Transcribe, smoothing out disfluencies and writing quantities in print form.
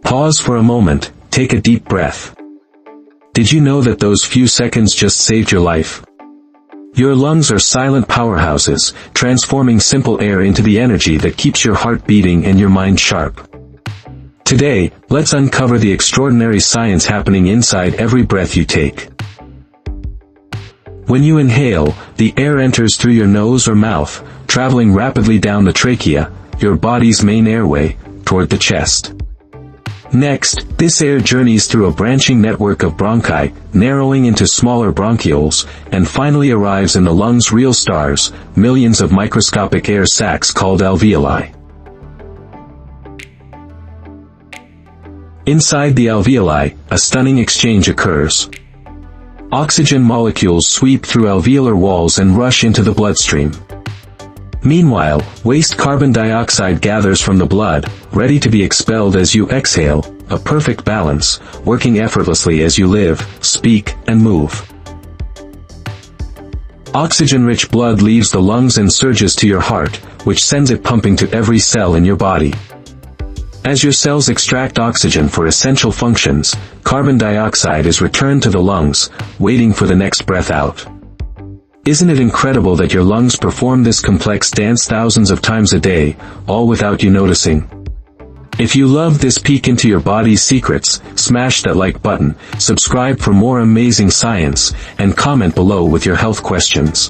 Pause for a moment, take a deep breath. Did you know that those few seconds just saved your life? Your lungs are silent powerhouses, transforming simple air into the energy that keeps your heart beating and your mind sharp. Today, let's uncover the extraordinary science happening inside every breath you take. When you inhale, the air enters through your nose or mouth, traveling rapidly down the trachea, your body's main airway, toward the chest. Next, this air journeys through a branching network of bronchi, narrowing into smaller bronchioles, and finally arrives in the lungs' real stars, millions of microscopic air sacs called alveoli. Inside the alveoli, a stunning exchange occurs. Oxygen molecules sweep through alveolar walls and rush into the bloodstream. Meanwhile, waste carbon dioxide gathers from the blood, ready to be expelled as you exhale, a perfect balance, working effortlessly as you live, speak, and move. Oxygen-rich blood leaves the lungs and surges to your heart, which sends it pumping to every cell in your body. As your cells extract oxygen for essential functions, carbon dioxide is returned to the lungs, waiting for the next breath out. Isn't it incredible that your lungs perform this complex dance thousands of times a day, all without you noticing? If you love this peek into your body's secrets, smash that like button, subscribe for more amazing science, and comment below with your health questions.